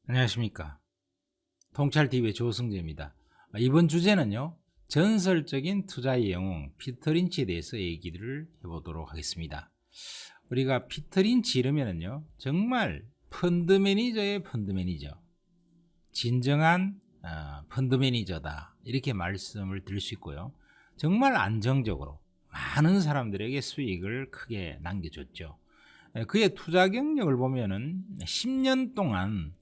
안녕하십니까. 통찰TV의 조승재입니다. 이번 주제는요, 전설적인 투자의 영웅 피터 린치에 대해서 얘기를 해보도록 하겠습니다. 우리가 피터 린치 이러면은요, 정말 펀드 매니저의 펀드 매니저, 진정한 펀드 매니저다, 이렇게 말씀을 드릴 수 있고요. 정말 안정적으로 많은 사람들에게 수익을 크게 남겨줬죠. 그의 투자 경력을 보면은 10년 동안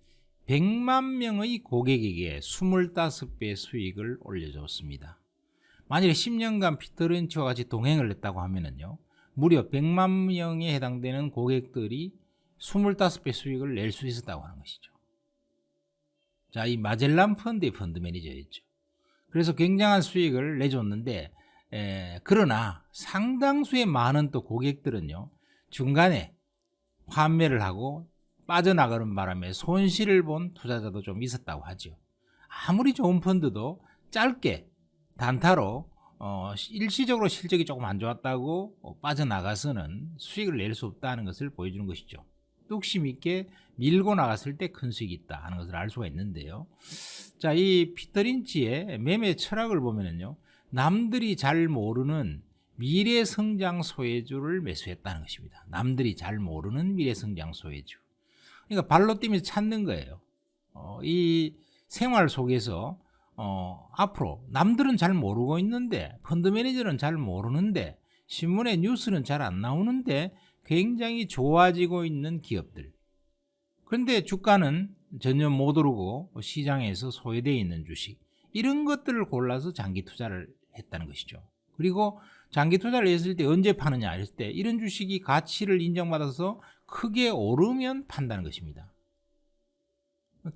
100만 명의 고객에게 25배의 수익을 올려줬습니다. 만일에 10년간 피터 린치와 같이 동행을 했다고 하면은요, 무려 100만 명에 해당되는 고객들이 25배 수익을 낼 수 있었다고 하는 것이죠. 자, 이 마젤란 펀드의 펀드 매니저였죠. 그래서 굉장한 수익을 내줬는데, 그러나 상당수의 많은 또 고객들은요, 중간에 환매를 하고 빠져나가는 바람에 손실을 본 투자자도 좀 있었다고 하죠. 아무리 좋은 펀드도 짧게 단타로 일시적으로 실적이 조금 안 좋았다고 빠져나가서는 수익을 낼 수 없다는 것을 보여주는 것이죠. 뚝심 있게 밀고 나갔을 때 큰 수익이 있다 하는 것을 알 수가 있는데요. 자, 이 피터 린치의 매매 철학을 보면은요, 남들이 잘 모르는 미래성장 소외주를 매수했다는 것입니다. 남들이 잘 모르는 미래성장 소외주. 그러니까 발로 뛰면서 찾는 거예요. 이 생활 속에서 앞으로 남들은 잘 모르고 있는데, 펀드 매니저는 잘 모르는데, 신문에 뉴스는 잘 안 나오는데 굉장히 좋아지고 있는 기업들. 그런데 주가는 전혀 못 오르고 시장에서 소외되어 있는 주식, 이런 것들을 골라서 장기 투자를 했다는 것이죠. 그리고 장기 투자를 했을 때 언제 파느냐 했을 때, 이런 주식이 가치를 인정받아서 크게 오르면 판다는 것입니다.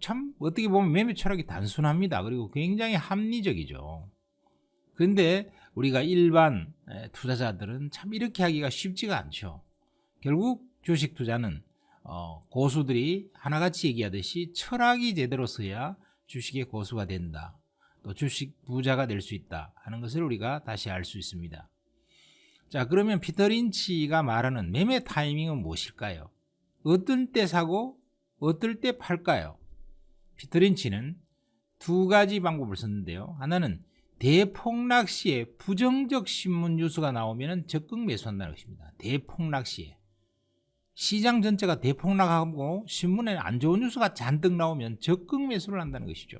참 어떻게 보면 매매 철학이 단순합니다. 그리고 굉장히 합리적이죠. 그런데 우리가 일반 투자자들은 참 이렇게 하기가 쉽지가 않죠. 결국 주식 투자는 고수들이 하나같이 얘기하듯이 철학이 제대로 서야 주식의 고수가 된다, 또 주식 부자가 될 수 있다 하는 것을 우리가 다시 알 수 있습니다. 자, 그러면 피터 린치가 말하는 매매 타이밍은 무엇일까요? 어떨 때 사고 어떨 때 팔까요? 피터 린치는 두 가지 방법을 썼는데요. 하나는 대폭락 시에 부정적 신문 뉴스가 나오면 적극 매수한다는 것입니다. 대폭락 시에. 시장 전체가 대폭락하고 신문에 안 좋은 뉴스가 잔뜩 나오면 적극 매수를 한다는 것이죠.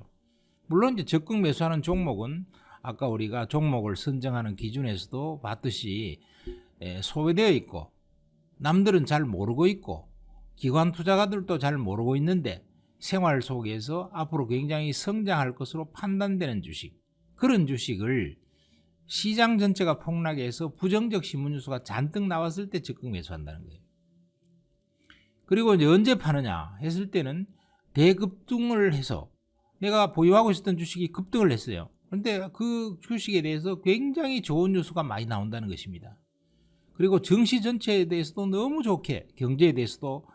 물론 이제 적극 매수하는 종목은 아까 우리가 종목을 선정하는 기준에서도 봤듯이 소외되어 있고, 남들은 잘 모르고 있고, 기관 투자가들도 잘 모르고 있는데 생활 속에서 앞으로 굉장히 성장할 것으로 판단되는 주식, 그런 주식을 시장 전체가 폭락해서 부정적 신문 뉴스가 잔뜩 나왔을 때 적극 매수한다는 거예요. 그리고 이제 언제 파느냐 했을 때는 대급등을 해서 내가 보유하고 있었던 주식이 급등을 했어요. 그런데 그 주식에 대해서 굉장히 좋은 뉴스가 많이 나온다는 것입니다. 그리고 증시 전체에 대해서도 너무 좋게, 경제에 대해서도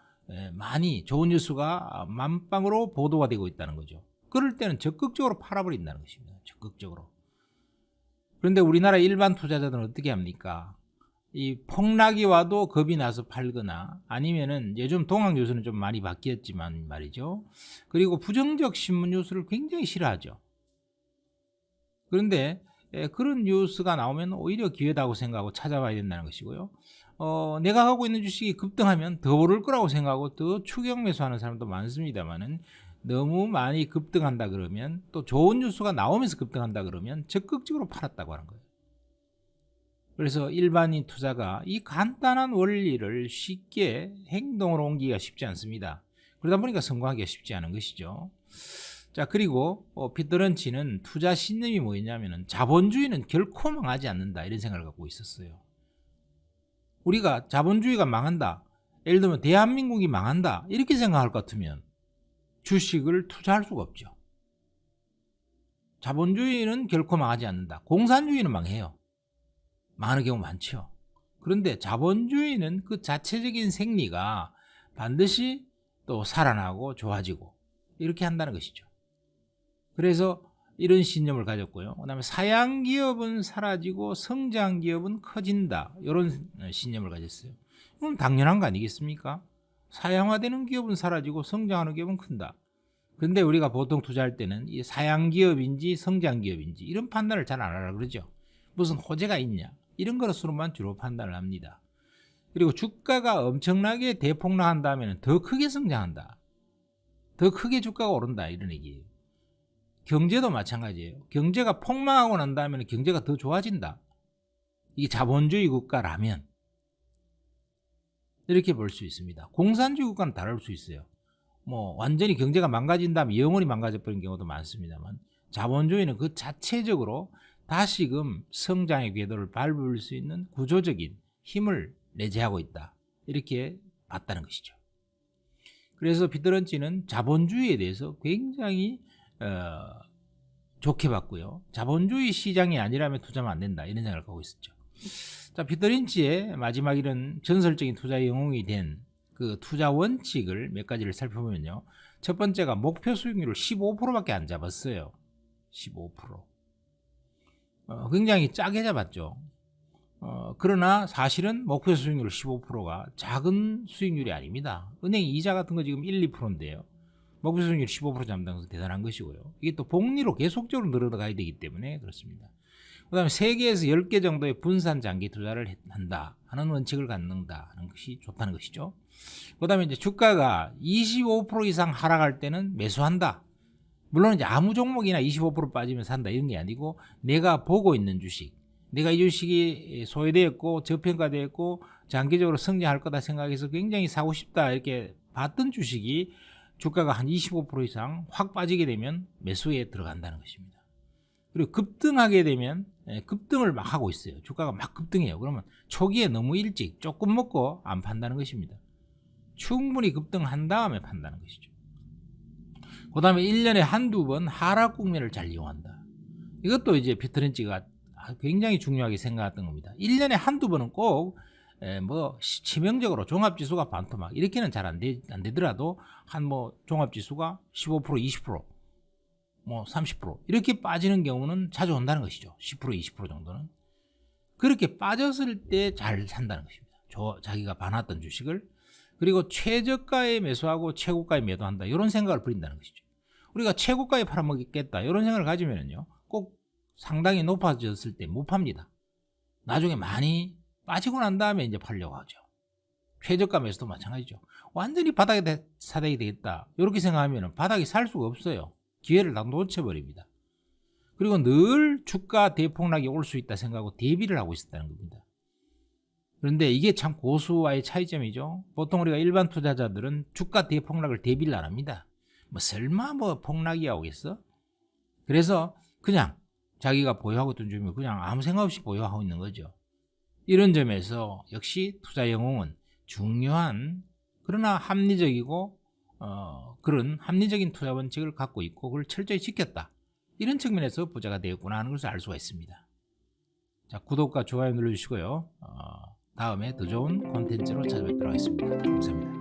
많이 좋은 뉴스가 만방으로 보도가 되고 있다는 거죠. 그럴 때는 적극적으로 팔아버린다는 것입니다. 적극적으로. 그런데 우리나라 일반 투자자들은 어떻게 합니까? 이 폭락이 와도 겁이 나서 팔거나, 아니면은 요즘 동학 뉴스는 좀 많이 바뀌었지만 말이죠. 그리고 부정적 신문 뉴스를 굉장히 싫어하죠. 그런데 그런 뉴스가 나오면 오히려 기회다고 생각하고 찾아봐야 된다는 것이고요. 내가 하고 있는 주식이 급등하면 더 오를 거라고 생각하고 더 추격 매수하는 사람도 많습니다만은, 너무 많이 급등한다 그러면, 또 좋은 뉴스가 나오면서 급등한다 그러면 적극적으로 팔았다고 하는 거예요. 그래서 일반인 투자가 이 간단한 원리를 쉽게 행동으로 옮기기가 쉽지 않습니다. 그러다 보니까 성공하기가 쉽지 않은 것이죠. 자, 그리고 피터 린치는 투자 신념이 뭐였냐면은, 자본주의는 결코 망하지 않는다, 이런 생각을 갖고 있었어요. 우리가 자본주의가 망한다, 예를 들면 대한민국이 망한다, 이렇게 생각할 것 같으면 주식을 투자할 수가 없죠. 자본주의는 결코 망하지 않는다. 공산주의는 망해요. 망하는 경우 많죠. 그런데 자본주의는 그 자체적인 생리가 반드시 또 살아나고 좋아지고 이렇게 한다는 것이죠. 그래서 이런 신념을 가졌고요. 그다음에 사양 기업은 사라지고 성장 기업은 커진다. 이런 신념을 가졌어요. 그럼 당연한 거 아니겠습니까? 사양화되는 기업은 사라지고 성장하는 기업은 큰다. 근데 우리가 보통 투자할 때는 이 사양 기업인지 성장 기업인지 이런 판단을 잘 안 하려고 그러죠. 무슨 호재가 있냐 이런 것으로만 주로 판단을 합니다. 그리고 주가가 엄청나게 대폭락한 다음에는 더 크게 성장한다. 더 크게 주가가 오른다 이런 얘기예요. 경제도 마찬가지예요. 경제가 폭망하고 난 다음에는 경제가 더 좋아진다. 이게 자본주의 국가라면 이렇게 볼 수 있습니다. 공산주의 국가는 다를 수 있어요. 뭐 완전히 경제가 망가진 다음에 영원히 망가져 버린 경우도 많습니다만 자본주의는 그 자체적으로 다시금 성장의 궤도를 밟을 수 있는 구조적인 힘을 내재하고 있다. 이렇게 봤다는 것이죠. 그래서 피터 런치는 자본주의에 대해서 굉장히 좋게 봤고요. 자본주의 시장이 아니라면 투자하면 안 된다. 이런 생각을 갖고 있었죠. 자, 피터 린치의 마지막 이런 전설적인 투자 영웅이 된 그 투자 원칙을 몇 가지를 살펴보면요. 첫 번째가 목표 수익률을 15%밖에 안 잡았어요. 15%. 굉장히 짜게 잡았죠. 그러나 사실은 목표 수익률 15%가 작은 수익률이 아닙니다. 은행 이자 같은 거 지금 1, 2%인데요. 목표 수익률 15% 잡는다는 것은 대단한 것이고요. 이게 또 복리로 계속적으로 늘어가야 되기 때문에 그렇습니다. 그 다음에 3개에서 10개 정도의 분산 장기 투자를 한다 하는 원칙을 갖는다 하는 것이 좋다는 것이죠. 그 다음에 이제 주가가 25% 이상 하락할 때는 매수한다. 물론 이제 아무 종목이나 25% 빠지면 산다 이런 게 아니고 내가 보고 있는 주식, 내가 이 주식이 소외되었고 저평가되었고 장기적으로 성장할 거다 생각해서 굉장히 사고 싶다 이렇게 봤던 주식이 주가가 한 25% 이상 확 빠지게 되면 매수에 들어간다는 것입니다. 그리고 급등하게 되면 급등을 막 하고 있어요. 주가가 막 급등해요. 그러면 초기에 너무 일찍 조금 먹고 안 판다는 것입니다. 충분히 급등한 다음에 판다는 것이죠. 그 다음에 1년에 한두 번 하락 국면을 잘 이용한다. 이것도 이제 피터 린치가 굉장히 중요하게 생각했던 겁니다. 1년에 한두 번은 꼭 뭐 치명적으로 종합지수가 반토막 이렇게는 잘 안 되더라도 한 뭐 종합지수가 15% 20% 뭐 30% 이렇게 빠지는 경우는 자주 온다는 것이죠. 10% 20% 정도는 그렇게 빠졌을 때 잘 산다는 것입니다. 자기가 봐놨던 주식을 그리고 최저가에 매수하고 최고가에 매도한다 이런 생각을 버린다는 것이죠. 우리가 최고가에 팔아먹겠다 이런 생각을 가지면은요 꼭 상당히 높아졌을 때 못 팝니다. 나중에 많이 빠지고 난 다음에 이제 팔려고 하죠. 최저가 매수도 마찬가지죠. 완전히 바닥에 사대기 되겠다 이렇게 생각하면 바닥에 살 수가 없어요. 기회를 다 놓쳐버립니다. 그리고 늘 주가 대폭락이 올 수 있다 생각하고 대비를 하고 있었다는 겁니다. 그런데 이게 참 고수와의 차이점이죠. 보통 우리가 일반 투자자들은 주가 대폭락을 대비를 안 합니다. 뭐 설마 뭐 폭락이 오겠어? 그래서 그냥 자기가 보유하고 있던 주식을 그냥 아무 생각 없이 보유하고 있는 거죠. 이런 점에서 역시 투자 영웅은 중요한 그러나 합리적이고 그런 합리적인 투자 원칙을 갖고 있고 그걸 철저히 지켰다. 이런 측면에서 부자가 되었구나 하는 것을 알 수가 있습니다. 자, 구독과 좋아요 눌러주시고요. 다음에 더 좋은 콘텐츠로 찾아뵙도록 하겠습니다. 감사합니다.